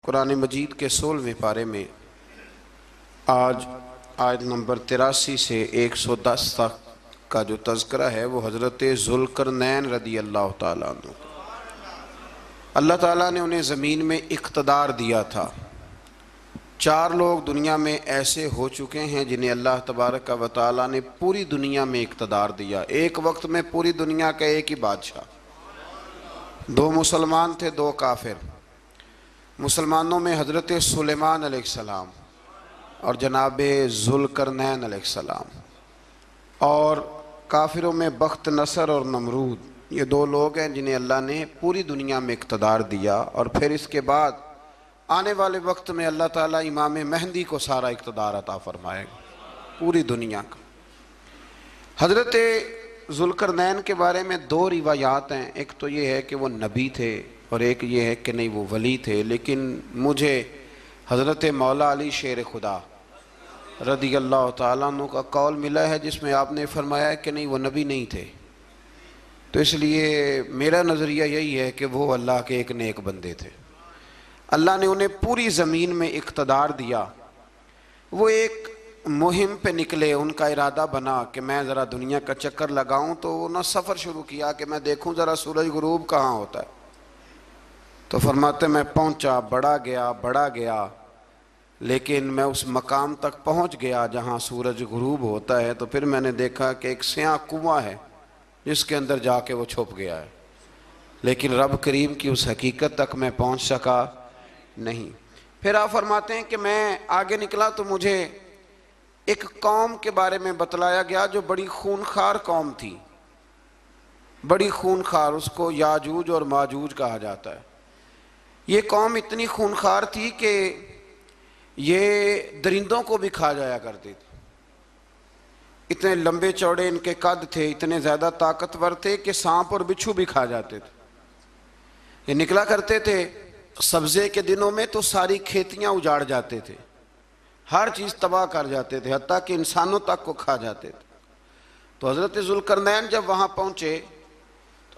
قرآن مجید کے 16ویں پارے میں آج آیت نمبر 83 سے 110 تک کا جو تذکرہ ہے وہ حضرت ذوالقرنین رضی اللہ تعالیٰ عنہ۔ اللہ تعالیٰ نے انہیں زمین میں اقتدار دیا تھا۔ 4 لوگ دنیا میں ایسے ہو چکے ہیں جنہیں اللہ تبارک و تعالیٰ نے پوری دنیا میں اقتدار دیا، ایک وقت میں پوری دنیا کا ایک ہی بادشاہ۔ 2 مسلمان تھے، 2 کافر۔ مسلمانوں میں حضرت سلیمان علیہ السلام اور جناب ذوالقرنین علیہ السلام، اور کافروں میں بخت نصر اور نمرود۔ یہ 2 لوگ ہیں جنہیں اللہ نے پوری دنیا میں اقتدار دیا، اور پھر اس کے بعد آنے والے وقت میں اللہ تعالیٰ امام مہدی کو سارا اقتدار عطا فرمائے گا پوری دنیا کا۔ حضرت ذوالقرنین کے بارے میں 2 روایات ہیں، ایک تو یہ ہے کہ وہ نبی تھے اور ایک یہ ہے کہ نہیں وہ ولی تھے، لیکن مجھے حضرت مولا علی شیر خدا رضی اللہ تعالیٰ عنہ کا قول ملا ہے جس میں آپ نے فرمایا ہے کہ نہیں وہ نبی نہیں تھے، تو اس لیے میرا نظریہ یہی ہے کہ وہ اللہ کے ایک نیک بندے تھے۔ اللہ نے انہیں پوری زمین میں اقتدار دیا۔ وہ ایک مہم پہ نکلے، ان کا ارادہ بنا کہ میں ذرا دنیا کا چکر لگاؤں، تو انہوں نے سفر شروع کیا کہ میں دیکھوں ذرا سورج غروب کہاں ہوتا ہے۔ تو فرماتے میں پہنچا، بڑا گیا، لیکن میں اس مقام تک پہنچ گیا جہاں سورج غروب ہوتا ہے، تو پھر میں نے دیکھا کہ ایک سیاہ کنواں ہے جس کے اندر جا کے وہ چھپ گیا ہے، لیکن رب کریم کی اس حقیقت تک میں پہنچ سکا نہیں۔ پھر آپ فرماتے ہیں کہ میں آگے نکلا تو مجھے ایک قوم کے بارے میں بتلایا گیا جو بڑی خونخوار قوم تھی، بڑی خونخوار، اس کو یاجوج اور ماجوج کہا جاتا ہے۔ یہ قوم اتنی خونخوار تھی کہ یہ درندوں کو بھی کھا جایا کرتی تھی، اتنے لمبے چوڑے ان کے قد تھے، اتنے زیادہ طاقتور تھے کہ سانپ اور بچھو بھی کھا جاتے تھے۔ یہ نکلا کرتے تھے سبزے کے دنوں میں تو ساری کھیتیاں اجاڑ جاتے تھے، ہر چیز تباہ کر جاتے تھے، حتیٰ کہ انسانوں تک کو کھا جاتے تھے۔ تو حضرت ذوالقرنین جب وہاں پہنچے،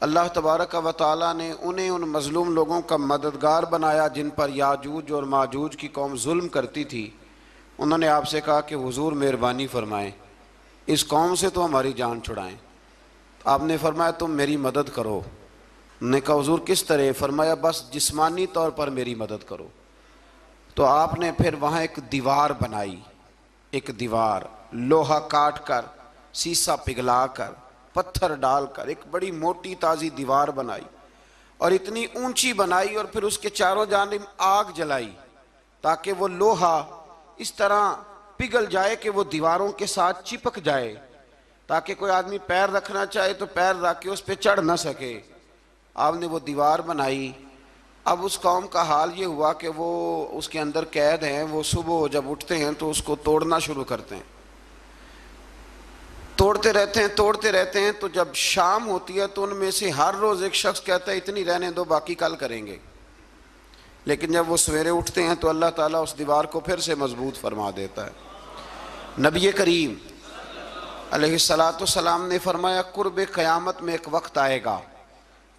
اللہ تبارک و تعالیٰ نے انہیں ان مظلوم لوگوں کا مددگار بنایا جن پر یاجوج اور ماجوج کی قوم ظلم کرتی تھی۔ انہوں نے آپ سے کہا کہ حضور مہربانی فرمائیں، اس قوم سے تو ہماری جان چھڑائیں۔ آپ نے فرمایا تم میری مدد کرو۔ انہوں نے کہا حضور کس طرح؟ فرمایا بس جسمانی طور پر میری مدد کرو۔ تو آپ نے پھر وہاں ایک دیوار بنائی، ایک دیوار، لوہا کاٹ کر، سیسا پگھلا کر، پتھر ڈال کر ایک بڑی موٹی تازی دیوار بنائی، اور اتنی اونچی بنائی، اور پھر اس کے چاروں جانب آگ جلائی تاکہ وہ لوہا اس طرح پگھل جائے کہ وہ دیواروں کے ساتھ چپک جائے، تاکہ کوئی آدمی پیر رکھنا چاہے تو پیر رکھ کے اس پہ چڑھ نہ سکے۔ آپ نے وہ دیوار بنائی۔ اب اس قوم کا حال یہ ہوا کہ وہ اس کے اندر قید ہیں، وہ صبح جب اٹھتے ہیں تو اس کو توڑنا شروع کرتے ہیں، توڑتے رہتے ہیں، تو جب شام ہوتی ہے تو ان میں سے ہر روز ایک شخص کہتا ہے اتنی رہنے دو، باقی کل کریں گے۔ لیکن جب وہ سویرے اٹھتے ہیں تو اللہ تعالیٰ اس دیوار کو پھر سے مضبوط فرما دیتا ہے۔ نبی کریم علیہ السلام نے فرمایا قرب قیامت میں ایک وقت آئے گا،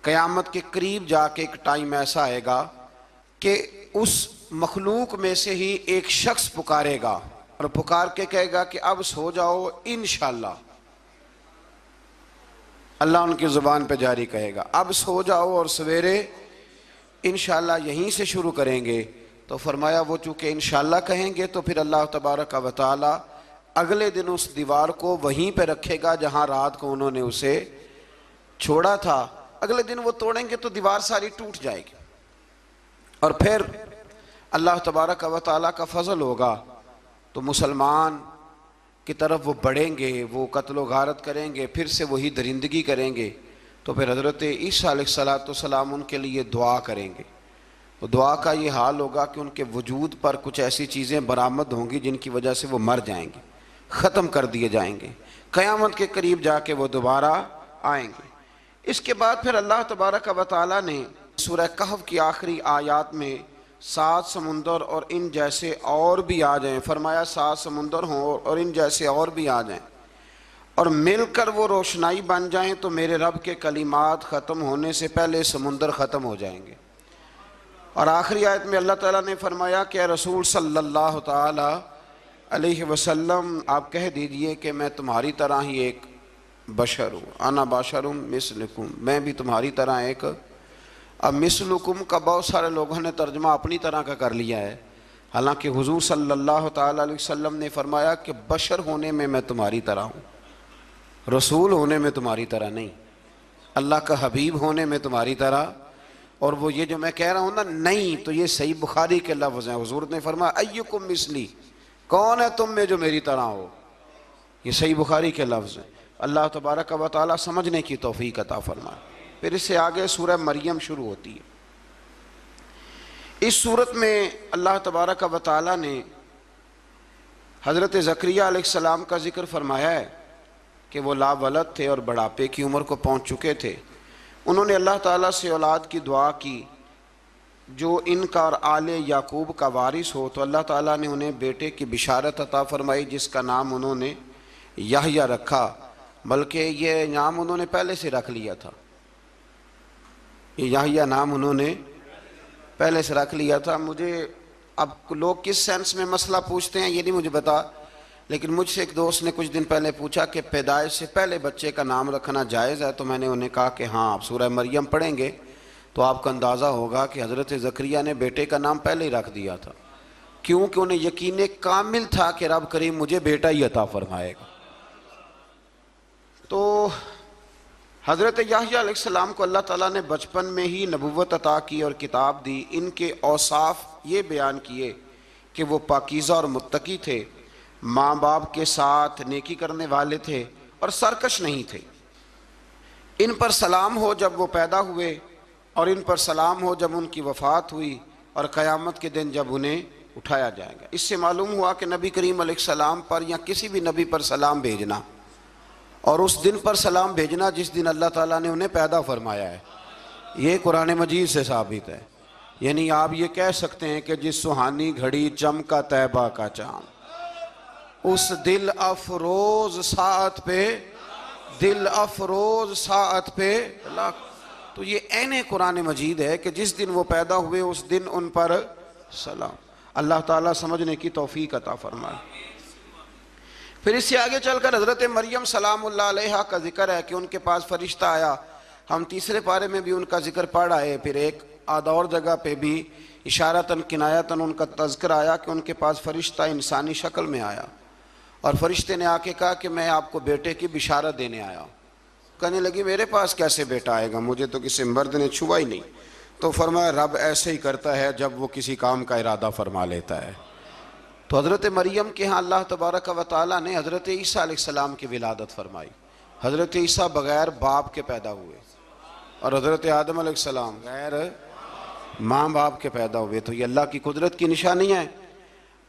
قیامت کے قریب جا کے ایک ٹائم ایسا آئے گا کہ اس مخلوق میں سے ہی ایک شخص پکارے گا، اور پکار کے کہے گا کہ اب سو جاؤ انشاءاللہ۔ اللہ ان کی زبان پہ جاری کہے گا اب سو جاؤ اور سویرے انشاءاللہ یہیں سے شروع کریں گے۔ تو فرمایا وہ چونکہ انشاءاللہ کہیں گے تو پھر اللہ تبارک و تعالی اگلے دن اس دیوار کو وہیں پہ رکھے گا جہاں رات کو انہوں نے اسے چھوڑا تھا۔ اگلے دن وہ توڑیں گے تو دیوار ساری ٹوٹ جائے گی، اور پھر اللہ تبارک و تعالیٰ کا فضل ہوگا تو مسلمان کی طرف وہ بڑھیں گے، وہ قتل و غارت کریں گے، پھر سے وہی درندگی کریں گے، تو پھر حضرت عیسیٰ علیہ السلام ان کے لیے دعا کریں گے۔ تو دعا کا یہ حال ہوگا کہ ان کے وجود پر کچھ ایسی چیزیں برآمد ہوں گی جن کی وجہ سے وہ مر جائیں گے، ختم کر دیے جائیں گے، قیامت کے قریب جا کے وہ دوبارہ آئیں گے۔ اس کے بعد پھر اللہ تبارک و تعالیٰ نے سورہ کہف کی آخری آیات میں 7 سمندر اور ان جیسے اور بھی آ جائیں، فرمایا 7 سمندر ہوں اور ان جیسے اور بھی آ جائیں، اور مل کر وہ روشنائی بن جائیں تو میرے رب کے کلمات ختم ہونے سے پہلے سمندر ختم ہو جائیں گے۔ اور آخری آیت میں اللہ تعالیٰ نے فرمایا کہ اے رسول صلی اللہ تعالی علیہ وسلم آپ کہہ دیجئے کہ میں تمہاری طرح ہی ایک بشر ہوں، انا بشر مثلکم، میں بھی تمہاری طرح ایک۔ اب مثلکم کا بہت سارے لوگوں نے ترجمہ اپنی طرح کا کر لیا ہے، حالانکہ حضور صلی اللہ تعالی علیہ وسلم نے فرمایا کہ بشر ہونے میں میں تمہاری طرح ہوں، رسول ہونے میں تمہاری طرح نہیں، اللہ کا حبیب ہونے میں تمہاری طرح۔ اور وہ یہ جو میں کہہ رہا ہوں نا نہیں، تو یہ صحیح بخاری کے لفظ ہیں، حضور نے فرمایا ایکم مثلی، کون ہے تم میں جو میری طرح ہو، یہ صحیح بخاری کے لفظ ہیں۔ اللہ تبارک و تعالی سمجھنے کی توفیق عطا فرمائے۔ پھر اس سے آگے سورہ مریم شروع ہوتی ہے۔ اس صورت میں اللہ تبارک و تعالی نے حضرت زکریا علیہ السلام کا ذکر فرمایا ہے کہ وہ لا ولد تھے اور بڑھاپے کی عمر کو پہنچ چکے تھے۔ انہوں نے اللہ تعالیٰ سے اولاد کی دعا کی جو ان کا اور آل یعقوب کا وارث ہو، تو اللہ تعالیٰ نے انہیں بیٹے کی بشارت عطا فرمائی جس کا نام انہوں نے یحییٰ رکھا، بلکہ یہ نام انہوں نے پہلے سے رکھ لیا تھا، یہ یحییٰ نام انہوں نے پہلے سے رکھ لیا تھا۔ مجھے اب لوگ کس سینس میں مسئلہ پوچھتے ہیں یہ نہیں مجھے بتا، لیکن مجھ سے ایک دوست نے کچھ دن پہلے پوچھا کہ پیدائش سے پہلے بچے کا نام رکھنا جائز ہے، تو میں نے انہیں کہا کہ ہاں، آپ سورہ مریم پڑھیں گے تو آپ کا اندازہ ہوگا کہ حضرت زکریا نے بیٹے کا نام پہلے ہی رکھ دیا تھا، کیونکہ انہیں یقین کامل تھا کہ رب کریم مجھے بیٹا ہی عطا فرمائے گا۔ تو حضرت یحییٰ علیہ السلام کو اللہ تعالیٰ نے بچپن میں ہی نبوت عطا کی اور کتاب دی۔ ان کے اوصاف یہ بیان کیے کہ وہ پاکیزہ اور متقی تھے، ماں باپ کے ساتھ نیکی کرنے والے تھے اور سرکش نہیں تھے۔ ان پر سلام ہو جب وہ پیدا ہوئے، اور ان پر سلام ہو جب ان کی وفات ہوئی، اور قیامت کے دن جب انہیں اٹھایا جائے گا۔ اس سے معلوم ہوا کہ نبی کریم علیہ السلام پر یا کسی بھی نبی پر سلام بھیجنا اور اس دن پر سلام بھیجنا جس دن اللہ تعالیٰ نے انہیں پیدا فرمایا ہے، یہ قرآن مجید سے ثابت ہے۔ یعنی آپ یہ کہہ سکتے ہیں کہ جس سہانی گھڑی چمکا طیبہ کا چاند، اس دل افروز ساعت پہ، دل افروز ساعت پہ، تو یہ عین قرآن مجید ہے کہ جس دن وہ پیدا ہوئے اس دن ان پر سلام۔ اللہ تعالیٰ سمجھنے کی توفیق عطا فرمائے۔ پھر اس سے آگے چل کر حضرت مریم سلام اللہ علیہا کا ذکر ہے کہ ان کے پاس فرشتہ آیا۔ ہم تیسرے پارے میں بھی ان کا ذکر پڑھ آئے، پھر ایک آدھ اور جگہ پہ بھی اشارتاً کنایتاً ان کا تذکر آیا کہ ان کے پاس فرشتہ انسانی شکل میں آیا، اور فرشتے نے آ کے کہا کہ میں آپ کو بیٹے کی بشارت دینے آیا ہوں۔ کہنے لگی میرے پاس کیسے بیٹا آئے گا، مجھے تو کسی مرد نے چھوا ہی نہیں۔ تو فرمایا رب ایسے ہی کرتا ہے جب وہ کسی کام کا ارادہ فرما لیتا ہے۔ تو حضرت مریم کے ہاں اللہ تبارک و تعالیٰ نے حضرت عیسیٰ علیہ السلام کی ولادت فرمائی۔ حضرت عیسیٰ بغیر باپ کے پیدا ہوئے، اور حضرت آدم علیہ السلام غیر ماں باپ کے پیدا ہوئے، تو یہ اللہ کی قدرت کی نشانی ہے۔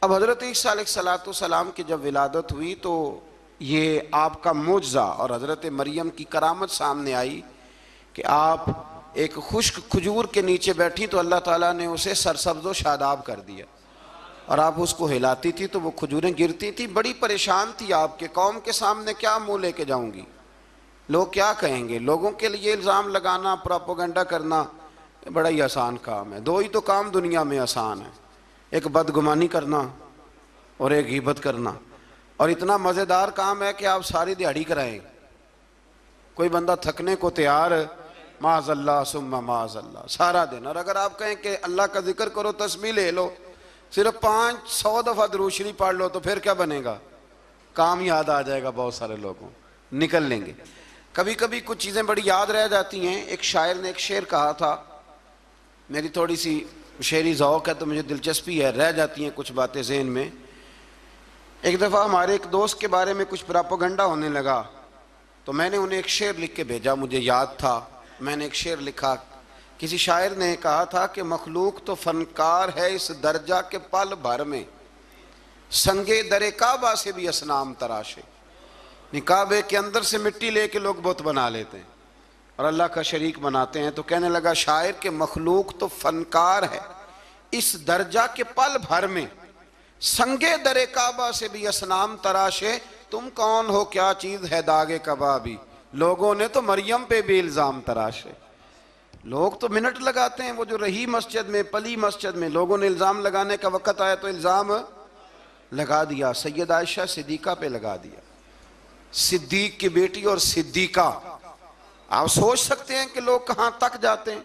اب حضرت عیسیٰ علیہ السلام کی جب ولادت ہوئی تو یہ آپ کا معجزہ اور حضرت مریم کی کرامت سامنے آئی کہ آپ ایک خشک کھجور کے نیچے بیٹھی تو اللہ تعالیٰ نے اسے سرسبز و شاداب کر دیا، اور آپ اس کو ہلاتی تھی تو وہ کھجوریں گرتی تھی۔ بڑی پریشان تھی آپ کے قوم کے سامنے کیا منہ لے کے جاؤں گی، لوگ کیا کہیں گے۔ لوگوں کے لیے الزام لگانا، پروپیگنڈا کرنا بڑا ہی آسان کام ہے۔ دو ہی تو کام دنیا میں آسان ہے، ایک بدگمانی کرنا اور ایک غیبت کرنا، اور اتنا مزیدار کام ہے کہ آپ ساری دیہڑی کرائیں، کوئی بندہ تھکنے کو تیار، معاذ اللہ ثم معاذ اللہ، سارا دن۔ اور اگر آپ کہیں کہ اللہ کا ذکر کرو، تسبیح لے لو، صرف 500 دفعہ درود شریف پڑھ لو، تو پھر کیا بنے گا، کام یاد آ جائے گا، بہت سارے لوگوں نکل لیں گے۔ کبھی کبھی کچھ چیزیں بڑی یاد رہ جاتی ہیں۔ ایک شاعر نے ایک شعر کہا تھا، میری تھوڑی سی شعری ذوق ہے تو مجھے دلچسپی ہے، رہ جاتی ہیں کچھ باتیں ذہن میں۔ ایک دفعہ ہمارے ایک دوست کے بارے میں کچھ پراپوگنڈا ہونے لگا، تو میں نے انہیں ایک شعر لکھ کے بھیجا، مجھے یاد تھا، میں نے ایک شعر لکھا۔ کسی شاعر نے کہا تھا کہ مخلوق تو فنکار ہے اس درجہ کے پل بھر میں، سنگے در کعبہ سے بھی اصنام تراشے۔ کعبے کے اندر سے مٹی لے کے لوگ بت بنا لیتے ہیں اور اللہ کا شریک بناتے ہیں۔ تو کہنے لگا شاعر کہ مخلوق تو فنکار ہے اس درجہ کے پل بھر میں، سنگے در کعبہ سے بھی اصنام تراشے۔ تم کون ہو کیا چیز ہے داغ کبابی، لوگوں نے تو مریم پہ بھی الزام تراشے۔ لوگ تو منٹ لگاتے ہیں، وہ جو رہی مسجد میں، پلی مسجد میں، لوگوں نے الزام لگانے کا وقت آیا تو الزام لگا دیا، سید عائشہ صدیقہ پہ لگا دیا، صدیق کی بیٹی اور صدیقہ۔ آپ سوچ سکتے ہیں کہ لوگ کہاں تک جاتے ہیں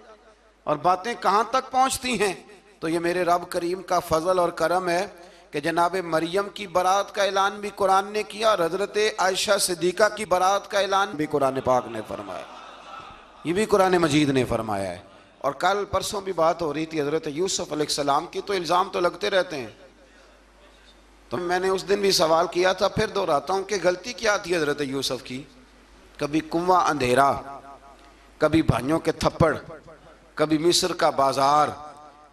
اور باتیں کہاں تک پہنچتی ہیں۔ تو یہ میرے رب کریم کا فضل اور کرم ہے کہ جناب مریم کی برات کا اعلان بھی قرآن نے کیا اور حضرت عائشہ صدیقہ کی برات کا اعلان بھی قرآن پاک نے فرمایا، یہ بھی قرآن مجید نے فرمایا ہے۔ اور کل پرسوں بھی بات ہو رہی تھی حضرت یوسف علیہ السلام کی، تو الزام تو لگتے رہتے ہیں۔ تو میں نے اس دن بھی سوال کیا تھا، پھر دہراتا ہوں کہ غلطی کیا تھی حضرت یوسف کی؟ کبھی کنواں اندھیرا، کبھی بھائیوں کے تھپڑ، کبھی مصر کا بازار،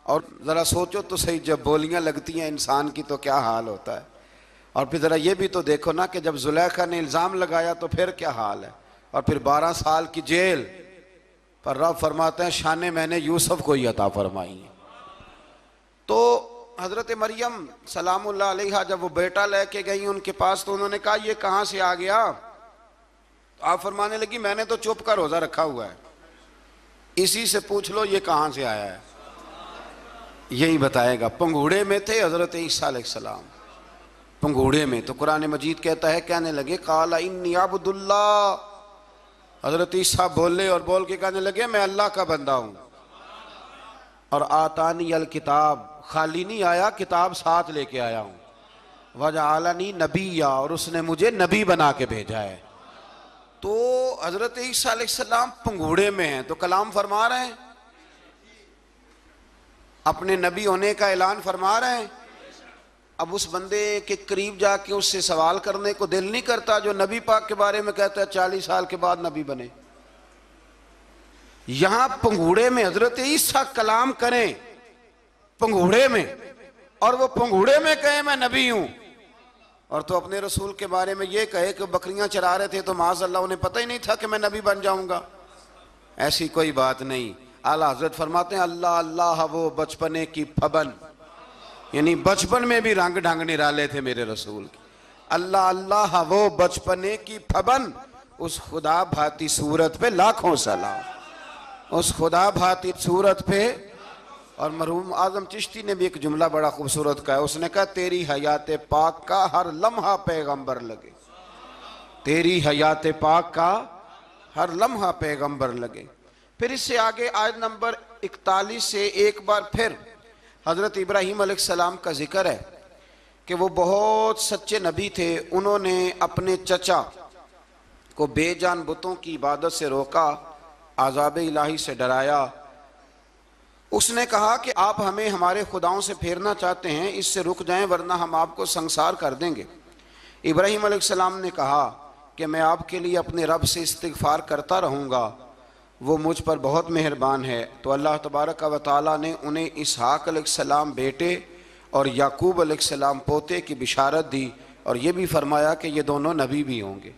اور ذرا سوچو تو صحیح، جب بولیاں لگتی ہیں انسان کی تو کیا حال ہوتا ہے۔ اور پھر ذرا یہ بھی تو دیکھو نا کہ جب زلیخا نے الزام لگایا تو پھر کیا حال ہے، اور پھر 12 سال کی جیل، پر رب فرماتے ہیں شانیں میں نے یوسف کو ہی عطا فرمائی ہیں۔ تو حضرت مریم سلام اللہ علیہا جب وہ بیٹا لے کے گئی ان کے پاس تو انہوں نے کہا یہ کہاں سے آ گیا؟ تو آپ فرمانے لگی میں نے تو چپ کر روزہ رکھا ہوا ہے، اسی سے پوچھ لو یہ کہاں سے آیا ہے، یہی بتائے گا۔ پنگوڑے میں تھے حضرت عیسیٰ علیہ السلام، پنگوڑے میں، تو قرآن مجید کہتا ہے کہنے لگے قال انی عبد اللہ، حضرت عیسیٰ بولے اور بول کے کہنے لگے میں اللہ کا بندہ ہوں، اور آتانی الکتاب، خالی نہیں آیا، کتاب ساتھ لے کے آیا ہوں، وجعلنی نبیا، اور اس نے مجھے نبی بنا کے بھیجا ہے۔ تو حضرت عیسیٰ علیہ السلام پنگوڑے میں ہیں تو کلام فرما رہے ہیں، اپنے نبی ہونے کا اعلان فرما رہے ہیں۔ اب اس بندے کے قریب جا کے اس سے سوال کرنے کو دل نہیں کرتا جو نبی پاک کے بارے میں کہتا ہے 40 سال کے بعد نبی بنے۔ یہاں پنگوڑے میں حضرت عیسیٰ کلام کریں، پنگوڑے میں، اور وہ پنگوڑے میں کہے میں نبی ہوں، اور تو اپنے رسول کے بارے میں یہ کہے کہ بکریاں چرا رہے تھے تو معاذ اللہ انہیں پتہ ہی نہیں تھا کہ میں نبی بن جاؤں گا۔ ایسی کوئی بات نہیں۔ اعلیٰ حضرت فرماتے ہیں اللہ اللہ وہ بچپنے کی پھبن، یعنی بچپن میں بھی رنگ ڈھنگ نرالے تھے میرے رسول کی۔ اللہ اللہ وہ بچپنے کی پھبن، اس خدا بھاتی صورت پہ لاکھوں سلام، اس خدا بھاتی صورت پہ۔ اور مرحوم اعظم چشتی نے بھی ایک جملہ بڑا خوبصورت کہا، اس نے کہا تیری حیات پاک کا ہر لمحہ پیغمبر لگے، تیری حیات پاک کا ہر لمحہ پیغمبر لگے۔ پھر اس سے آگے آیت نمبر 41 سے ایک بار پھر حضرت ابراہیم علیہ السلام کا ذکر ہے کہ وہ بہت سچے نبی تھے، انہوں نے اپنے چچا کو بے جان بتوں کی عبادت سے روکا، عذاب الہی سے ڈرایا۔ اس نے کہا کہ آپ ہمیں ہمارے خداؤں سے پھیرنا چاہتے ہیں، اس سے رک جائیں ورنہ ہم آپ کو سنسار کر دیں گے۔ ابراہیم علیہ السلام نے کہا کہ میں آپ کے لیے اپنے رب سے استغفار کرتا رہوں گا، وہ مجھ پر بہت مہربان ہے۔ تو اللہ تبارک و تعالیٰ نے انہیں اسحاق علیہ السلام بیٹے اور یعقوب علیہ السلام پوتے کی بشارت دی، اور یہ بھی فرمایا کہ یہ دونوں نبی بھی ہوں گے۔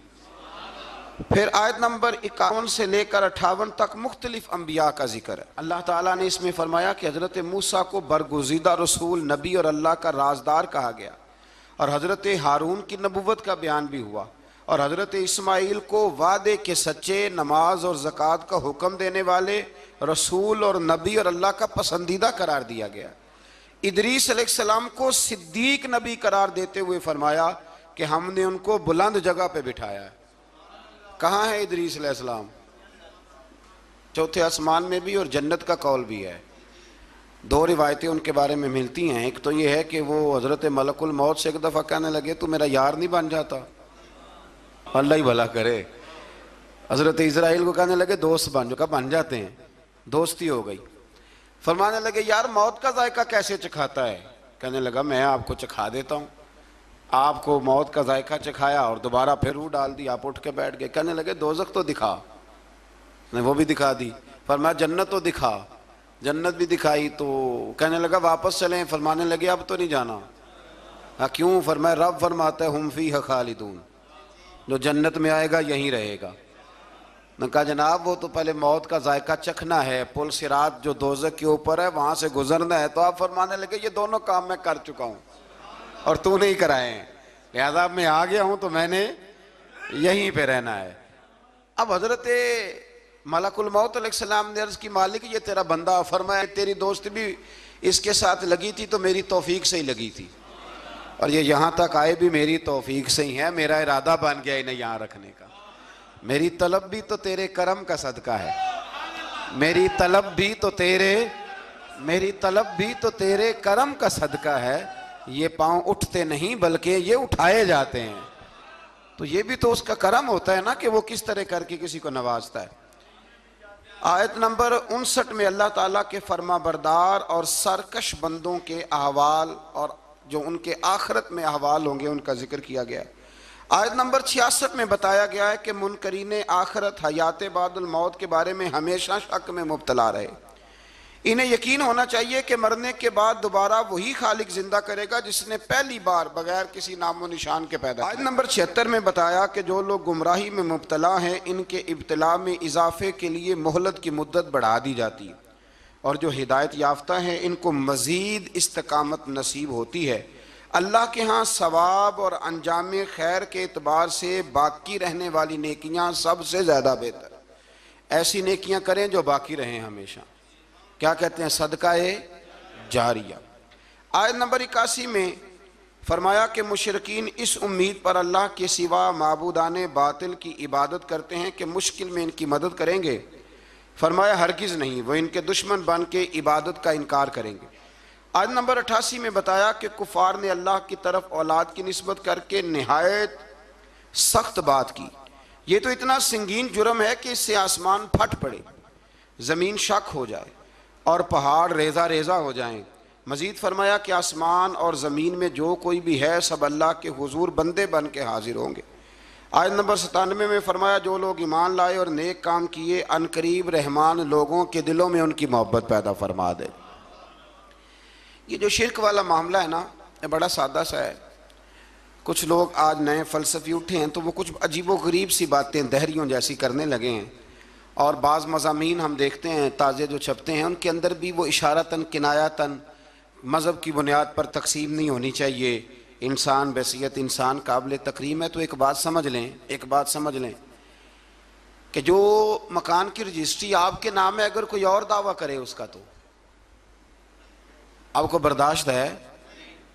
پھر آیت نمبر 51 سے لے کر 58 تک مختلف انبیاء کا ذکر ہے۔ اللہ تعالیٰ نے اس میں فرمایا کہ حضرت موسیٰ کو برگزیدہ رسول، نبی اور اللہ کا رازدار کہا گیا، اور حضرت ہارون کی نبوت کا بیان بھی ہوا، اور حضرت اسماعیل کو وعدے کے سچے، نماز اور زکوٰۃ کا حکم دینے والے رسول اور نبی اور اللہ کا پسندیدہ قرار دیا گیا۔ ادریس علیہ السلام کو صدیق نبی قرار دیتے ہوئے فرمایا کہ ہم نے ان کو بلند جگہ پہ بٹھایا ہے۔ کہاں ہے ادریس علیہ السلام؟ چوتھے آسمان میں بھی، اور جنت کا قول بھی ہے۔ دو روایتیں ان کے بارے میں ملتی ہیں، ایک تو یہ ہے کہ وہ حضرت ملک الموت سے ایک دفعہ کہنے لگے تو میرا یار نہیں بن جاتا؟ اللہ ہی بھلا کرے۔ حضرت اسرائیل کو کہنے لگے دوست بن جو، کہا بن جاتے ہیں، دوستی ہو گئی۔ فرمانے لگے یار موت کا ذائقہ کیسے چکھاتا ہے؟ کہنے لگا میں آپ کو چکھا دیتا ہوں۔ آپ کو موت کا ذائقہ چکھایا اور دوبارہ پھر روح ڈال دی، آپ اٹھ کے بیٹھ گئے۔ کہنے لگے دوزخ تو دکھا، نے وہ بھی دکھا دی۔ فرمایا جنت تو دکھا، جنت بھی دکھائی۔ تو کہنے لگا واپس چلیں، فرمانے لگے اب تو نہیں جانا۔ ہاں کیوں؟ فرمایا رب فرماتا ہے ہم فیہ خالدون، جو جنت میں آئے گا یہیں رہے گا۔ نے کہا جناب وہ تو پہلے موت کا ذائقہ چکھنا ہے، پل صراط جو دوزخ کے اوپر ہے وہاں سے گزرنا ہے۔ تو آپ فرمانے لگے یہ دونوں کام میں کر چکا ہوں اور تو نہیں کرائے ہیں، لہذا میں آ گیا ہوں تو میں نے یہیں پہ رہنا ہے۔ اب حضرت ملک الموت علیہ السلام نے عرض کی مالک یہ تیرا بندہ، فرمایا تیری دوست بھی اس کے ساتھ لگی تھی تو میری توفیق سے ہی لگی تھی، اور یہ یہاں تک آئے بھی میری توفیق سے ہی ہے، میرا ارادہ بن گیا انہیں یہاں رکھنے کا، میری طلب بھی تو تیرے کرم کا صدقہ ہے، میری طلب بھی تو تیرے کرم کا صدقہ ہے، یہ پاؤں اٹھتے نہیں بلکہ یہ اٹھائے جاتے ہیں، تو یہ بھی تو اس کا کرم ہوتا ہے نا کہ وہ کس طرح کر کے کسی کو نوازتا ہے۔ آیت نمبر 59 میں اللہ تعالیٰ کے فرما بردار اور سرکش بندوں کے احوال اور جو ان کے آخرت میں احوال ہوں گے ان کا ذکر کیا گیا ہے۔ آیت نمبر 66 میں بتایا گیا ہے کہ منکرین آخرت حیات بعد الموت کے بارے میں ہمیشہ شک میں مبتلا رہے، انہیں یقین ہونا چاہیے کہ مرنے کے بعد دوبارہ وہی خالق زندہ کرے گا جس نے پہلی بار بغیر کسی نام و نشان کے پیدا کیا۔ آیت نمبر 76 میں بتایا کہ جو لوگ گمراہی میں مبتلا ہیں ان کے ابتلا میں اضافے کے لیے مہلت کی مدت بڑھا دی جاتی ہے، اور جو ہدایت یافتہ ہیں ان کو مزید استقامت نصیب ہوتی ہے۔ اللہ کے ہاں ثواب اور انجام خیر کے اعتبار سے باقی رہنے والی نیکیاں سب سے زیادہ بہتر، ایسی نیکیاں کریں جو باقی رہیں ہمیشہ، کیا کہتے ہیں؟ صدقہ جاریہ۔ آیت نمبر 81 میں فرمایا کہ مشرکین اس امید پر اللہ کے سوا معبودان باطل کی عبادت کرتے ہیں کہ مشکل میں ان کی مدد کریں گے، فرمایا ہرگز نہیں، وہ ان کے دشمن بن کے عبادت کا انکار کریں گے۔ آیت نمبر 88 میں بتایا کہ کفار نے اللہ کی طرف اولاد کی نسبت کر کے نہایت سخت بات کی، یہ تو اتنا سنگین جرم ہے کہ اس سے آسمان پھٹ پڑے، زمین شک ہو جائے اور پہاڑ ریزہ ریزہ ہو جائیں۔ مزید فرمایا کہ آسمان اور زمین میں جو کوئی بھی ہے سب اللہ کے حضور بندے بن کے حاضر ہوں گے۔ آیت نمبر 97 میں فرمایا جو لوگ ایمان لائے اور نیک کام کیے عنقریب رحمان لوگوں کے دلوں میں ان کی محبت پیدا فرما دے۔ یہ جو شرک والا معاملہ ہے نا، یہ بڑا سادہ سا ہے، کچھ لوگ آج نئے فلسفی اٹھے ہیں تو وہ کچھ عجیب و غریب سی باتیں دہریوں جیسی کرنے لگے ہیں، اور بعض مضامین ہم دیکھتے ہیں تازے جو چھپتے ہیں ان کے اندر بھی وہ اشارتاً کنایاتاً مذہب کی بنیاد پر تقسیم نہیں ہونی چاہیے، انسان بحیثیت انسان قابل تکریم ہے۔ تو ایک بات سمجھ لیں کہ جو مکان کی رجسٹری آپ کے نام ہے اگر کوئی اور دعویٰ کرے اس کا تو آپ کو برداشت ہے؟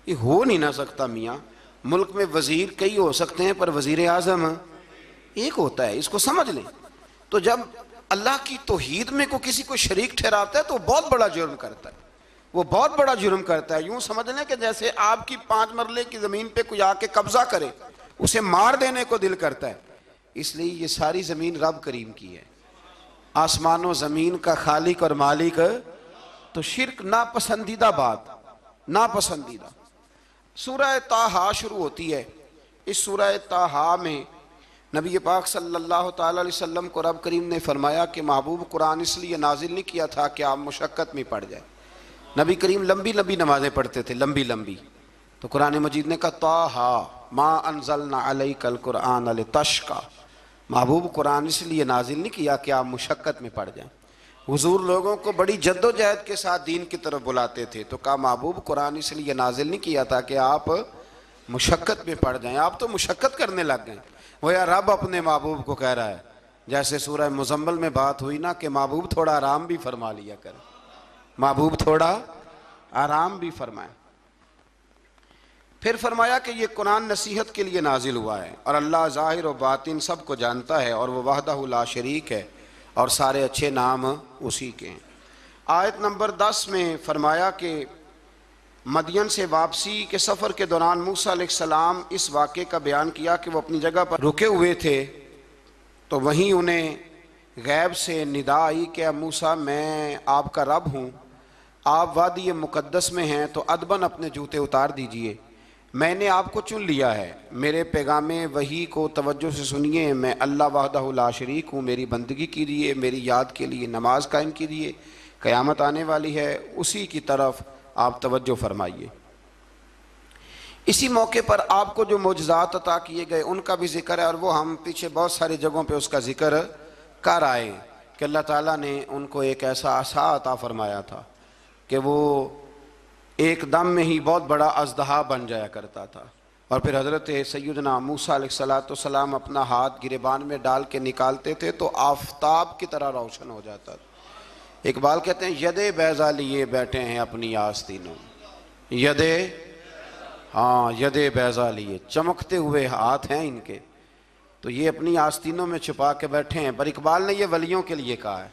یہ ہو نہیں نہ سکتا میاں، ملک میں وزیر کئی ہو سکتے ہیں پر وزیر اعظم ایک ہوتا ہے، اس کو سمجھ لیں۔ تو جب اللہ کی توحید میں کوئی کسی کو شریک ٹھہراتا ہے تو وہ بہت بڑا جرم کرتا ہے، یوں سمجھ لیں کہ جیسے آپ کی 5 مرلے کی زمین پہ کوئی آ کے قبضہ کرے، اسے مار دینے کو دل کرتا ہے۔ اس لیے یہ ساری زمین رب کریم کی ہے، آسمان و زمین کا خالق اور مالک، تو شرک ناپسندیدہ بات، ناپسندیدہ۔ سورہ طٰہٰ شروع ہوتی ہے، اس سورہ طٰہٰ میں نبی پاک صلی اللہ تعالی علیہ وسلم کو رب کریم نے فرمایا کہ محبوب قرآن اس لیے نازل نہیں کیا تھا کہ آپ مشقت میں پڑ جائیں۔ نبی کریم لمبی لمبی نمازیں پڑھتے تھے، لمبی، تو قرآن مجید نے کہا طٰہٰ ما انزلنا علیک القرآن لتشقیٰ، محبوب قرآن اس لیے نازل نہیں کیا کہ آپ مشقت میں پڑ جائیں۔ حضور لوگوں کو بڑی جد و جہد کے ساتھ دین کی طرف بلاتے تھے، تو کہا محبوب قرآن اس لیے نازل نہیں کیا تھا کہ آپ مشقت میں پڑ جائیں، آپ تو مشقت کرنے لگ گئے۔ وہ یا رب اپنے محبوب کو کہہ رہا ہے، جیسے سورہ مزمل میں بات ہوئی نا کہ محبوب تھوڑا آرام بھی فرما لیا کر، محبوب تھوڑا آرام بھی فرمائے۔ پھر فرمایا کہ یہ قرآن نصیحت کے لیے نازل ہوا ہے، اور اللہ ظاہر و باطن سب کو جانتا ہے، اور وہ وحدہ لا شریک ہے، اور سارے اچھے نام اسی کے ہیں۔ آیت نمبر 10 میں فرمایا کہ مدین سے واپسی کے سفر کے دوران موسیٰ علیہ السلام اس واقعے کا بیان کیا کہ وہ اپنی جگہ پر رکے ہوئے تھے، تو وہیں انہیں غیب سے ندا آئی کہ اے موسیٰ میں آپ کا رب ہوں، آپ وادی مقدس میں ہیں تو ادباً اپنے جوتے اتار دیجئے، میں نے آپ کو چن لیا ہے، میرے پیغام وحی کو توجہ سے سنیے، میں اللہ وحدہ لا شریک ہوں، میری بندگی کیجیے، میری یاد کے لیے نماز قائم کیجیے، قیامت آنے والی ہے، اسی کی طرف آپ توجہ فرمائیے۔ اسی موقع پر آپ کو جو معجزات عطا کیے گئے ان کا بھی ذکر ہے، اور وہ ہم پیچھے بہت ساری جگہوں پہ اس کا ذکر کر آئے کہ اللہ تعالیٰ نے ان کو ایک ایسا عصا عطا فرمایا تھا کہ وہ ایک دم میں ہی بہت بڑا اژدہا بن جایا کرتا تھا، اور پھر حضرت سیدنا موسیٰ علیہ السلام اپنا ہاتھ گریبان میں ڈال کے نکالتے تھے تو آفتاب کی طرح روشن ہو جاتا تھا۔ اقبال کہتے ہیں ید بیضا لیے بیٹھے ہیں اپنی آستینوں، ید بیضا لیے، چمکتے ہوئے ہاتھ ہیں ان کے، تو یہ اپنی آستینوں میں چھپا کے بیٹھے ہیں۔ پر اقبال نے یہ ولیوں کے لیے کہا ہے،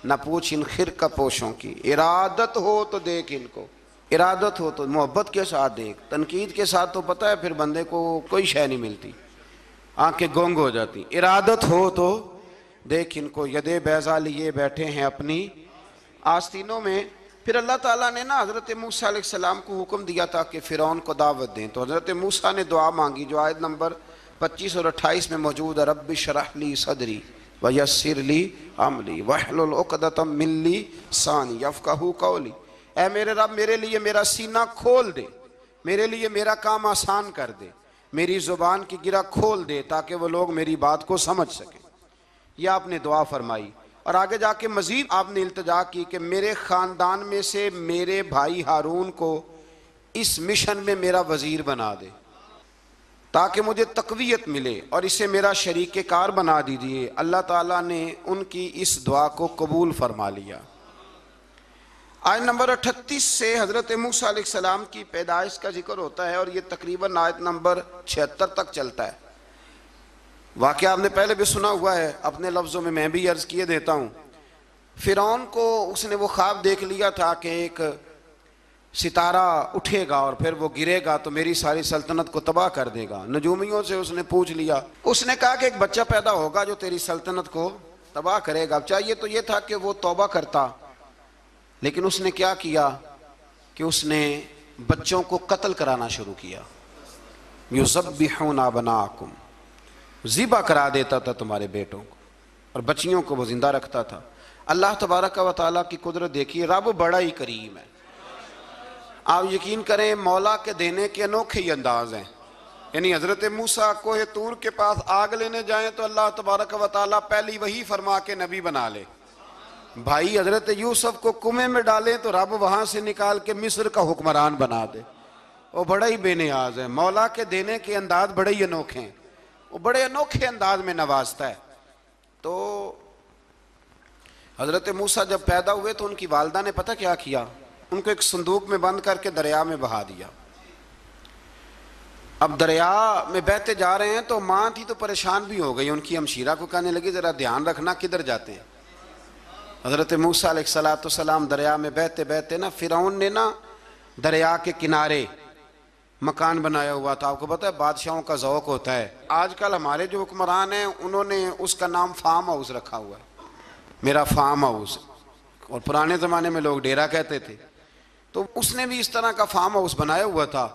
نہ پوچھ ان خرقہ پوشوں کی، ارادت ہو تو دیکھ ان کو، ارادت ہو تو محبت کے ساتھ دیکھ، تنقید کے ساتھ تو پتہ ہے پھر بندے کو کوئی شے نہیں ملتی، آنکھیں گونگ ہو جاتی۔ ارادت ہو تو دیکھ ان کو، ید بیضا لیے بیٹھے ہیں اپنی آستینوں میں۔ پھر اللہ تعالیٰ نے نا حضرت موسیٰ علیہ السلام کو حکم دیا تھا کہ فرعون کو دعوت دیں، تو حضرت موسیٰ نے دعا مانگی جو آیت نمبر 25 اور 28 میں موجود ہے، رب اشرح لی صدری ویسر لی امری واحلل عقدۃ من لسانی یفقہوا قولی، اے میرے رب میرے لیے میرا سینہ کھول دے، میرے لیے میرا کام آسان کر دے، میری زبان کی گرہ کھول دے تاکہ وہ لوگ میری بات کو سمجھ سکیں۔ یہ آپ نے دعا فرمائی، اور آگے جا کے مزید آپ نے التجا کی کہ میرے خاندان میں سے میرے بھائی ہارون کو اس مشن میں میرا وزیر بنا دے تاکہ مجھے تقویت ملے، اور اسے میرا شریک کار بنا دیجیے۔ اللہ تعالیٰ نے ان کی اس دعا کو قبول فرما لیا۔ آیت نمبر 38 سے حضرت موسیٰ علیہ السلام کی پیدائش کا ذکر ہوتا ہے، اور یہ تقریباً آیت نمبر 76 تک چلتا ہے۔ واقعہ آپ نے پہلے بھی سنا ہوا ہے، اپنے لفظوں میں بھی عرض کیے دیتا ہوں۔ فرعون کو اس نے وہ خواب دیکھ لیا تھا کہ ایک ستارہ اٹھے گا اور پھر وہ گرے گا تو میری ساری سلطنت کو تباہ کر دے گا۔ نجومیوں سے اس نے پوچھ لیا، اس نے کہا کہ ایک بچہ پیدا ہوگا جو تیری سلطنت کو تباہ کرے گا۔ چاہیے تو یہ تھا کہ وہ توبہ کرتا، لیکن اس نے کیا کیا کہ اس نے بچوں کو قتل کرانا شروع کیا۔ یذبحون ابناءکم، ذبح کرا دیتا تھا تمہارے بیٹوں کو، اور بچیوں کو وہ زندہ رکھتا تھا۔ اللہ تبارک و تعالیٰ کی قدرت دیکھیے، رب بڑا ہی کریم ہے۔ آپ یقین کریں مولا کے دینے کے انوکھے ہی انداز ہیں۔ یعنی حضرت موسیٰ کوہ طور کے پاس آگ لینے جائیں تو اللہ تبارک و تعالیٰ پہلی وہی فرما کے نبی بنا لے۔ بھائی حضرت یوسف کو کنویں میں ڈالیں تو رب وہاں سے نکال کے مصر کا حکمران بنا دے۔ وہ بڑا ہی بے نیاز ہے، مولا کے دینے کے انداز بڑے ہی انوکھے ہیں، وہ بڑے انوکھے انداز میں نوازتا ہے۔ تو حضرت موسیٰ جب پیدا ہوئے تو ان کی والدہ نے پتہ کیا کیا، ان کو ایک صندوق میں بند کر کے دریا میں بہا دیا۔ اب دریا میں بہتے جا رہے ہیں تو ماں تھی تو پریشان بھی ہو گئی، ان کی ہمشیرہ کو کہنے لگی ذرا دھیان رکھنا کدھر جاتے ہیں۔ حضرت موسیٰ علیہ السلام دریا میں بہتے بہتے نا، فرعون نے نا دریا کے کنارے مکان بنایا ہوا تھا۔ آپ کو پتہ ہے بادشاہوں کا ذوق ہوتا ہے، آج کل ہمارے جو حکمران ہیں انہوں نے اس کا نام فارم ہاؤس رکھا ہوا ہے، میرا فارم ہاؤس، اور پرانے زمانے میں لوگ ڈیرا کہتے تھے، تو اس نے بھی اس طرح کا فارم ہاؤس بنایا ہوا تھا۔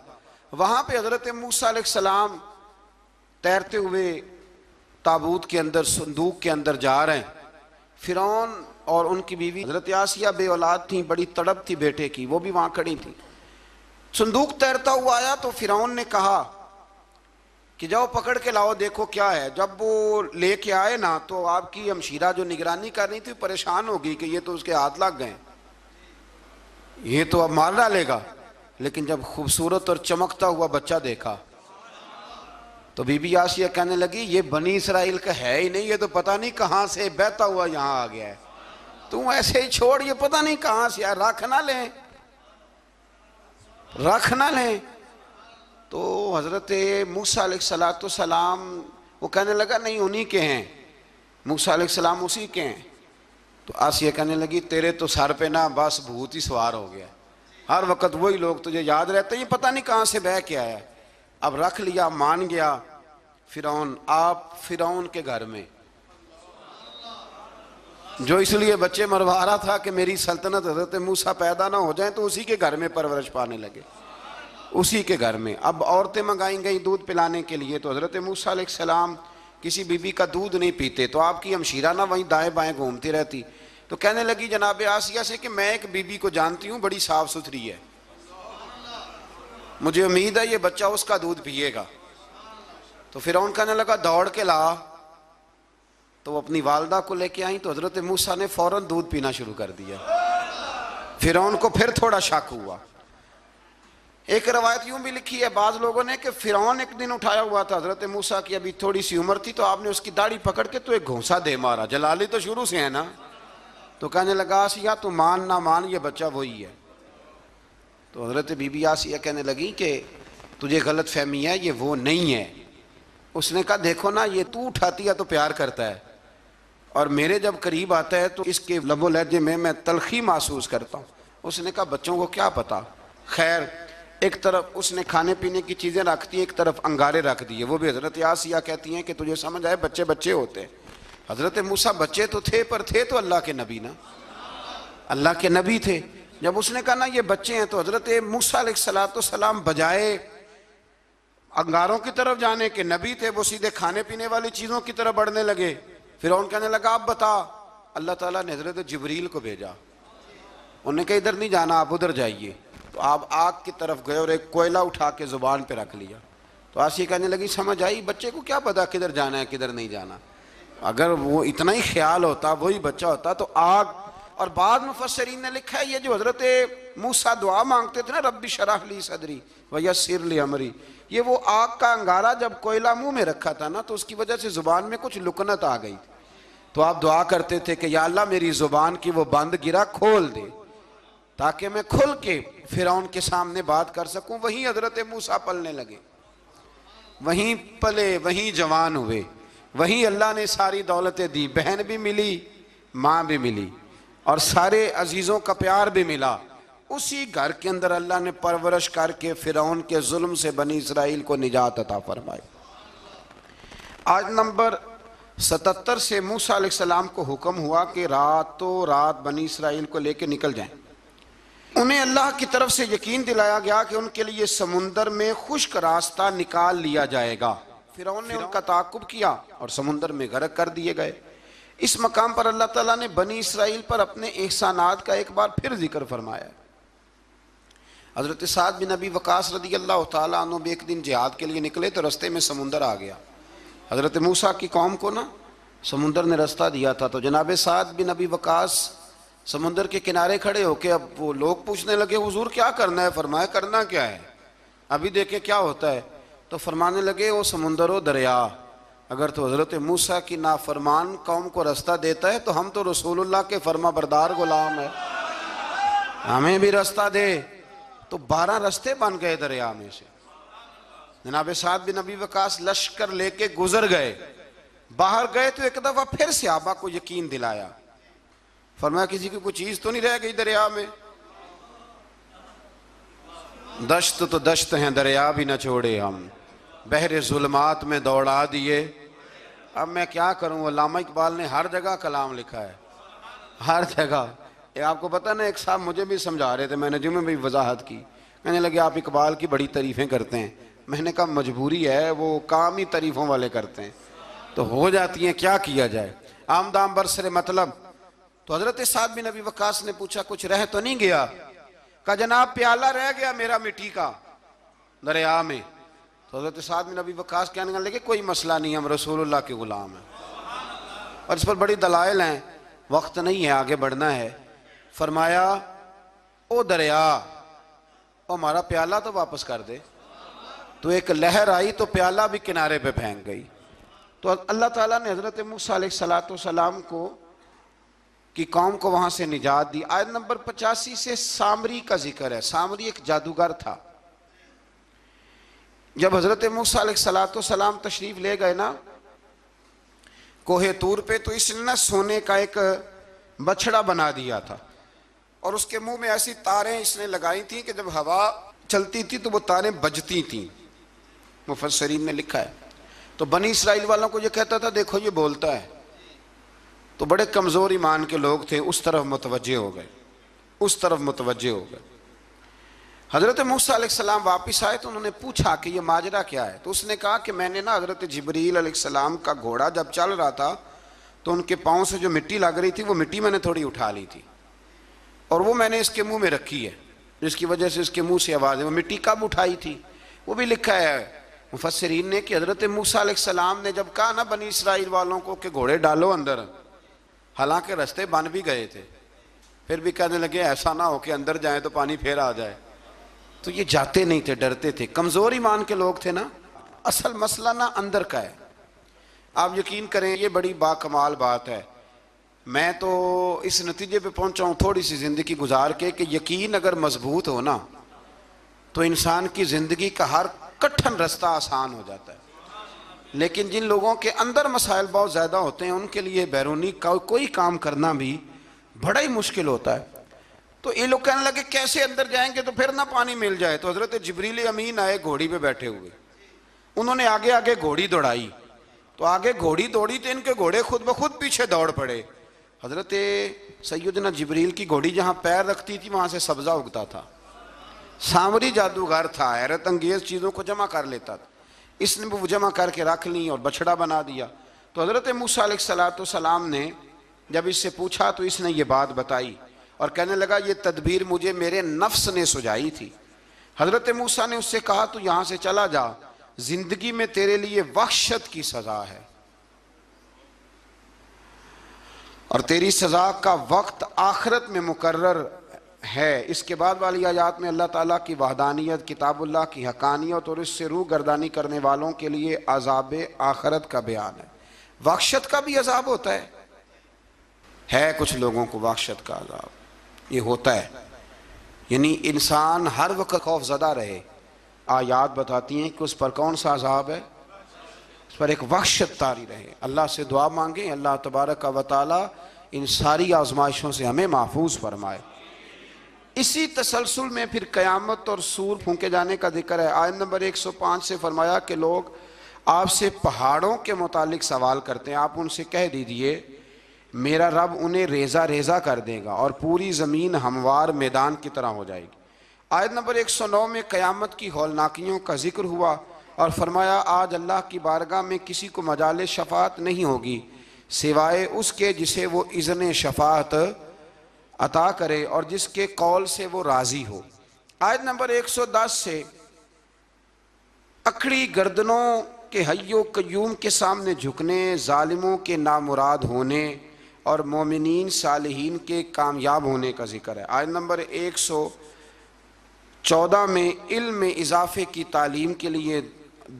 وہاں پہ حضرت موسیٰ علیہ السلام تیرتے ہوئے تابوت کے اندر، صندوق کے اندر جا رہے ہیں۔ فرعون اور ان کی بیوی حضرت آسیہ بے اولاد تھیں، بڑی تڑپ تھی بیٹے کی، وہ بھی وہاں کھڑی تھیں۔ صندوق تیرتا ہوا آیا تو فرعون نے کہا کہ جاؤ پکڑ کے لاؤ دیکھو کیا ہے۔ جب وہ لے کے آئے نا تو آپ کی ہمشیرہ جو نگرانی کر رہی تھی پریشان ہو گئی کہ یہ تو اس کے ہاتھ لگ گئے، یہ تو اب مار ڈالے گا۔ لیکن جب خوبصورت اور چمکتا ہوا بچہ دیکھا تو بی بی آسیہ کہنے لگی یہ بنی اسرائیل کا ہے ہی نہیں، یہ تو پتہ نہیں کہاں سے بہتا ہوا یہاں آ گیا ہے، تم ایسے ہی چھوڑ، یہ پتہ نہیں کہاں سے آیا، رکھ نہ لیں۔ تو حضرت موسیٰ علیہ السلام وہ کہنے لگا نہیں انہی کے ہیں، موسیٰ علیہ السلام اسی کے ہیں۔ تو آسیہ کہنے لگی تیرے تو سر پہ نا بس بھوت ہی سوار ہو گیا، ہر وقت وہی لوگ تجھے یاد رہتے ہیں، یہ پتہ نہیں کہاں سے بہ کے آیا۔ اب رکھ لیا، مان گیا فرعون۔ آپ فرعون کے گھر میں جو اس لیے بچے مروا رہا تھا کہ میری سلطنت حضرت موسیٰ پیدا نہ ہو جائیں، تو اسی کے گھر میں پرورش پانے لگے، اسی کے گھر میں۔ اب عورتیں منگائیں گئیں دودھ پلانے کے لیے، تو حضرت موسیٰ علیہ السلام کسی بی بی کا دودھ نہیں پیتے، تو آپ کی ہمشیرہ نہ وہیں دائیں بائیں گھومتی رہتی، تو کہنے لگی جناب آسیہ سے کہ میں ایک بی بی کو جانتی ہوں، بڑی صاف ستھری ہے، مجھے امید ہے یہ بچہ اس کا دودھ پیے گا۔ تو فرعون کہنے لگا دوڑ کے لا، تو وہ اپنی والدہ کو لے کے آئیں، تو حضرت موسیٰ نے فوراً دودھ پینا شروع کر دیا۔ فرعون کو پھر تھوڑا شک ہوا، ایک روایت یوں بھی لکھی ہے بعض لوگوں نے کہ فرعون ایک دن اٹھایا ہوا تھا حضرت موسیٰ کی، ابھی تھوڑی سی عمر تھی، تو آپ نے اس کی داڑھی پکڑ کے تو ایک گھونسا دے مارا، جلالی تو شروع سے ہے نا، تو کہنے لگا آسیہ تو مان نہ مان یہ بچہ وہی ہے۔ تو حضرت بی بی آسیہ کہنے لگی کہ تجھے غلط فہمی ہے، یہ وہ نہیں ہے۔ اس نے کہا دیکھو نا، یہ تو اٹھاتی ہے تو پیار کرتا ہے، اور میرے جب قریب آتا ہے تو اس کے لب و لہجے میں تلخی محسوس کرتا ہوں۔ اس نے کہا بچوں کو کیا پتا۔ خیر، ایک طرف اس نے کھانے پینے کی چیزیں رکھ دی، ایک طرف انگارے رکھ دیے، وہ بھی حضرت آسیہ کہتی ہیں کہ تجھے سمجھ آئے بچے بچے ہوتے ہیں۔ حضرت موسیٰ بچے تو تھے، پر تھے تو اللہ کے نبی نا، اللہ کے نبی تھے۔ جب اس نے کہا نا یہ بچے ہیں، تو حضرت موسیٰ علیہ السلام بجائے انگاروں کی طرف جانے کے، نبی تھے، وہ سیدھے کھانے پینے والی چیزوں کی طرف بڑھنے لگے۔ فرعون کہنے لگا اب بتا۔ اللہ تعالیٰ نے حضرت جبریل کو بھیجا، انہوں نے کہا ادھر نہیں جانا، آپ ادھر جائیے۔ تو آپ آگ کی طرف گئے اور ایک کوئلہ اٹھا کے زبان پہ رکھ لیا۔ تو آسیہ کہنے لگی سمجھ آئی، بچے کو کیا پتا کدھر جانا ہے کدھر نہیں جانا، اگر وہ اتنا ہی خیال ہوتا وہی بچہ ہوتا تو آگ۔ اور بعض مفسرین نے لکھا ہے یہ جو حضرت موسیٰ دعا مانگتے تھے نا ربی شرح لی صدری ویسر لی امری، یہ وہ آگ کا انگارہ جب کوئلہ منہ میں رکھا تھا نا تو اس کی وجہ سے زبان میں کچھ لکنت آ گئی تھی، تو آپ دعا کرتے تھے کہ یا اللہ میری زبان کی وہ بند گرا کھول دے تاکہ میں کھل کے فرعون کے سامنے بات کر سکوں۔ وہیں حضرت موسیٰ پلنے لگے، وہیں پلے، وہیں جوان ہوئے، وہیں اللہ نے ساری دولتیں دی، بہن بھی ملی، ماں بھی ملی، اور سارے عزیزوں کا پیار بھی ملا۔ اسی گھر کے اندر اللہ نے پرورش کر کے فرعون کے ظلم سے بنی اسرائیل کو نجات عطا فرمائی۔ آج نمبر 77 سے موسیٰ علیہ السلام کو حکم ہوا کہ راتوں رات بنی اسرائیل کو لے کے نکل جائیں۔ انہیں اللہ کی طرف سے یقین دلایا گیا کہ ان کے لیے سمندر میں خشک راستہ نکال لیا جائے گا۔ فرعون نے ان کا تعاقب کیا اور سمندر میں غرق کر دیے گئے۔ اس مقام پر اللہ تعالیٰ نے بنی اسرائیل پر اپنے احسانات کا ایک بار پھر ذکر فرمایا۔ حضرت سعد بن ابی وقاص رضی اللہ تعالیٰ عنہ بھی ایک دن جہاد کے لیے نکلے تو رستے میں سمندر آ گیا۔ حضرت موسیٰ کی قوم کو نا سمندر نے رستہ دیا تھا، تو جناب سعد بن ابی وقاص سمندر کے کنارے کھڑے ہو کے، اب وہ لوگ پوچھنے لگے حضور کیا کرنا ہے؟ فرمایا کرنا کیا ہے، ابھی دیکھیں کیا ہوتا ہے۔ تو فرمانے لگے وہ سمندر و دریا اگر تو حضرت موسیٰ کی نافرمان قوم کو رستہ دیتا ہے تو ہم تو رسول اللہ کے فرما بردار غلام ہیں، ہمیں بھی رستہ دے۔ تو 12 رستے بن گئے دریا میں سے۔ جناب سعد بن ابی وقاص لشکر لے کے گزر گئے، باہر گئے تو ایک دفعہ پھر صحابہ کو یقین دلایا، فرمایا کسی کی کوئی چیز تو نہیں رہ گئی دریا میں؟ دشت تو دشت ہیں دریا بھی نہ چھوڑے ہم، بحر ظلمات میں دوڑا دیے۔ اب میں کیا کروں، علامہ اقبال نے ہر جگہ کلام لکھا ہے، ہر جگہ۔ یہ آپ کو پتہ نا، ایک صاحب مجھے بھی سمجھا رہے تھے، میں نے جمعے میں بھی وضاحت کی، کہنے لگے آپ اقبال کی بڑی تعریفیں کرتے ہیں۔ میں نے کہا مجبوری ہے، وہ کام ہی تعریفوں والے کرتے ہیں تو ہو جاتی ہیں، کیا کیا جائے، آمدام برسر مطلب۔ تو حضرت سعد بن ابی وقاص نے پوچھا کچھ رہ تو نہیں گیا؟ کہا جناب پیالہ رہ گیا میرا مٹی کا دریا میں۔ تو حضرت سعد بن ابی وقاص کہنے لگے کوئی مسئلہ نہیں، ہم رسول اللہ کے غلام ہیں، اور اس پر بڑی دلائل ہیں، وقت نہیں ہے آگے بڑھنا ہے۔ فرمایا او دریا، او ہمارا پیالہ تو واپس کر دے۔ تو ایک لہر آئی تو پیالہ بھی کنارے پہ پھینک گئی۔ تو اللہ تعالیٰ نے حضرت موسیٰ علیہ السلام کی قوم کو وہاں سے نجات دی۔ آیت نمبر 85 سے سامری کا ذکر ہے۔ سامری ایک جادوگر تھا۔ جب حضرت موسیٰ علیہ السلام تشریف لے گئے نا کوہ طور پہ، تو اس نے نا سونے کا ایک بچڑا بنا دیا تھا، اور اس کے منہ میں ایسی تاریں اس نے لگائی تھیں کہ جب ہوا چلتی تھی تو وہ تاریں بجتی تھیں، مفسرین نے لکھا ہے۔ تو بنی اسرائیل والوں کو یہ کہتا تھا دیکھو یہ بولتا ہے، تو بڑے کمزور ایمان کے لوگ تھے، اس طرف متوجہ ہو گئے، اس طرف متوجہ ہو گئے۔ حضرت موسیٰ علیہ السلام واپس آئے تو انہوں نے پوچھا کہ یہ ماجرا کیا ہے؟ تو اس نے کہا کہ میں نے نا حضرت جبریل علیہ السلام کا گھوڑا جب چل رہا تھا تو ان کے پاؤں سے جو مٹی لگ رہی تھی وہ مٹی میں نے تھوڑی اٹھا لی تھی، اور وہ میں نے اس کے منہ میں رکھی ہے، جس کی وجہ سے اس کے منہ سے آواز ہے۔ وہ مٹی کب اٹھائی تھی وہ بھی لکھا ہے مفسرین نے کہ حضرت موسیٰ علیہ السلام نے جب کہا نا بنی اسرائیل والوں کو کہ گھوڑے ڈالو اندر، حالانکہ رستے بن بھی گئے تھے، پھر بھی کہنے لگے ایسا نہ ہو کہ اندر جائیں تو پانی پھر آ جائے، تو یہ جاتے نہیں تھے، ڈرتے تھے، کمزور ایمان کے لوگ تھے نا۔ اصل مسئلہ نا اندر کا ہے۔ آپ یقین کریں یہ بڑی باکمال بات ہے، میں تو اس نتیجے پہ پہنچا ہوں تھوڑی سی زندگی گزار کے کہ یقین اگر مضبوط ہو نا تو انسان کی زندگی کا ہر کٹھن رستہ آسان ہو جاتا ہے۔ لیکن جن لوگوں کے اندر مسائل بہت زیادہ ہوتے ہیں ان کے لیے بیرونی کوئی کام کرنا بھی بڑا ہی مشکل ہوتا ہے۔ تو یہ لوگ کہنے لگے کیسے اندر جائیں گے تو پھر نہ پانی مل جائے، تو حضرت جبریل امین آئے گھوڑی پہ بیٹھے ہوئے، انہوں نے آگے آگے گھوڑی دوڑائی، تو آگے گھوڑی دوڑی تو ان کے گھوڑے خود بخود پیچھے دوڑ پڑے۔ حضرت سیدنا جبریل کی گھوڑی جہاں پیر رکھتی تھی وہاں سے سبزہ اگتا تھا، سامری جادوگر تھا، حیرت انگیز چیزوں کو جمع کر لیتا تھا، اس نے وہ جمع کر کے رکھ لی اور بچڑا بنا دیا۔ تو حضرت موسیٰ علیہ السلام نے جب اس سے پوچھا تو اس نے یہ بات بتائی اور کہنے لگا یہ تدبیر مجھے میرے نفس نے سجائی تھی۔ حضرت موسیٰ نے اس سے کہا تو یہاں سے چلا جا، زندگی میں تیرے لیے وحشت کی سزا ہے اور تیری سزا کا وقت آخرت میں مقرر ہے۔ اس کے بعد والی آیات میں اللہ تعالیٰ کی وحدانیت، کتاب اللہ کی حقانیت اور اس سے روح گردانی کرنے والوں کے لیے عذاب آخرت کا بیان ہے۔ وحشت کا بھی عذاب ہوتا ہے کچھ لوگوں کو وحشت کا عذاب یہ ہوتا ہے، یعنی انسان ہر وقت خوف زدہ رہے۔ آیات بتاتی ہیں کہ اس پر کون سا عذاب ہے، اس پر ایک وحشت طاری رہے۔ اللہ سے دعا مانگیں اللہ تبارک و تعالی ان ساری آزمائشوں سے ہمیں محفوظ فرمائے۔ اسی تسلسل میں پھر قیامت اور سور پھونکے جانے کا ذکر ہے۔ آیت نمبر 105 سے فرمایا کہ لوگ آپ سے پہاڑوں کے متعلق سوال کرتے ہیں، آپ ان سے کہہ دیجئے میرا رب انہیں ریزہ ریزہ کر دے گا اور پوری زمین ہموار میدان کی طرح ہو جائے گی۔ آیت نمبر 109 میں قیامت کی ہولناکیوں کا ذکر ہوا اور فرمایا آج اللہ کی بارگاہ میں کسی کو مجال شفاعت نہیں ہوگی سوائے اس کے جسے وہ اذن شفاعت عطا کرے اور جس کے قول سے وہ راضی ہو۔ آیت نمبر 110 سے اکڑی گردنوں کے حی و قیوم کے سامنے جھکنے، ظالموں کے نامراد ہونے اور مومنین صالحین کے کامیاب ہونے کا ذکر ہے۔ آیت نمبر 114 میں علم میں اضافے کی تعلیم کے لیے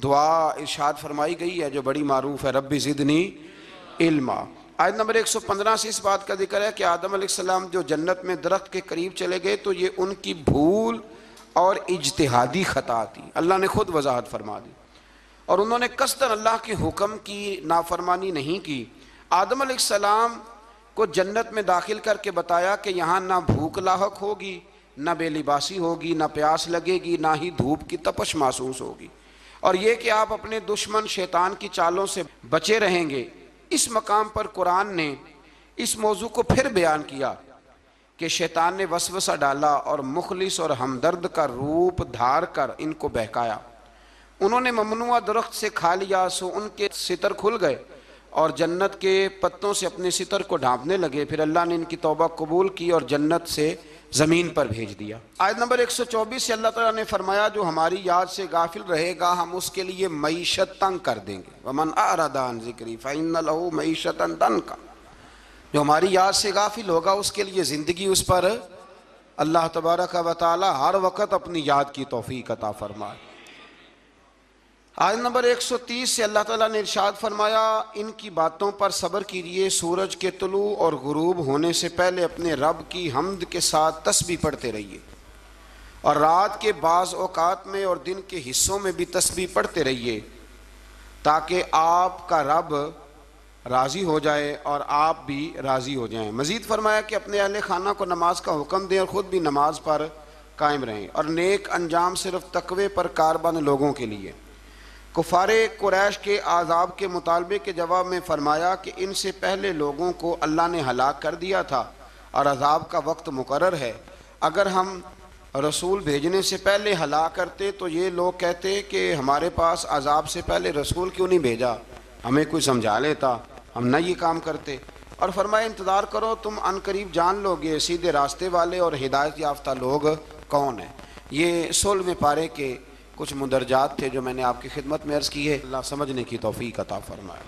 دعا ارشاد فرمائی گئی ہے جو بڑی معروف ہے، رب زدنی علما۔ آیت نمبر 115 سے اس بات کا ذکر ہے کہ آدم علیہ السلام جو جنت میں درخت کے قریب چلے گئے تو یہ ان کی بھول اور اجتہادی خطا تھی، اللہ نے خود وضاحت فرما دی، اور انہوں نے قصداً اللہ کے حکم کی نافرمانی نہیں کی۔ آدم علیہ السلام کو جنت میں داخل کر کے بتایا کہ یہاں نہ بھوک لاحق ہوگی، نہ بے لباسی ہوگی، نہ پیاس لگے گی، نہ ہی دھوپ کی تپش محسوس ہوگی، اور یہ کہ آپ اپنے دشمن شیطان کی چالوں سے بچے رہیں گے۔ اس مقام پر قرآن نے اس موضوع کو پھر بیان کیا کہ شیطان نے وسوسہ ڈالا اور مخلص اور ہمدرد کا روپ دھار کر ان کو بہکایا، انہوں نے ممنوعہ درخت سے کھا لیا سو ان کے ستر کھل گئے اور جنت کے پتوں سے اپنے ستر کو ڈھانپنے لگے، پھر اللہ نے ان کی توبہ قبول کی اور جنت سے زمین پر بھیج دیا۔ آیت نمبر 124 سے اللہ تعالیٰ نے فرمایا جو ہماری یاد سے غافل رہے گا ہم اس کے لیے معیشت تنگ کر دیں گے، وَمَنْ أَعْرَضَ عَنْ ذِكْرِي فَإِنَّ لَهُ مَعِيشَةً ضَنْكًا، جو ہماری یاد سے غافل ہوگا اس کے لیے زندگی اس پر اللہ تبارک و تعالی ہر وقت اپنی یاد کی توفیق عطا فرمائے۔ آیت نمبر 130 سے اللہ تعالیٰ نے ارشاد فرمایا ان کی باتوں پر صبر کیجئے، سورج کے طلوع اور غروب ہونے سے پہلے اپنے رب کی حمد کے ساتھ تسبیح پڑھتے رہیے، اور رات کے بعض اوقات میں اور دن کے حصوں میں بھی تسبیح پڑھتے رہیے تاکہ آپ کا رب راضی ہو جائے اور آپ بھی راضی ہو جائیں۔ مزید فرمایا کہ اپنے اہل خانہ کو نماز کا حکم دیں اور خود بھی نماز پر قائم رہیں، اور نیک انجام صرف تقوی پر کاربند لوگوں کے لیے۔ کفار قریش کے عذاب کے مطالبے کے جواب میں فرمایا کہ ان سے پہلے لوگوں کو اللہ نے ہلاک کر دیا تھا اور عذاب کا وقت مقرر ہے، اگر ہم رسول بھیجنے سے پہلے ہلاک کرتے تو یہ لوگ کہتے کہ ہمارے پاس عذاب سے پہلے رسول کیوں نہیں بھیجا، ہمیں کوئی سمجھا لیتا، ہم نہ یہ کام کرتے۔ اور فرمایا انتظار کرو تم ان قریب جان لوگے سیدھے راستے والے اور ہدایت یافتہ لوگ کون ہیں۔ یہ 16ویں پارے کے کچھ مندرجات تھے جو میں نے آپ کی خدمت میں عرض کی ہے، اللہ سمجھنے کی توفیق عطا فرمائے۔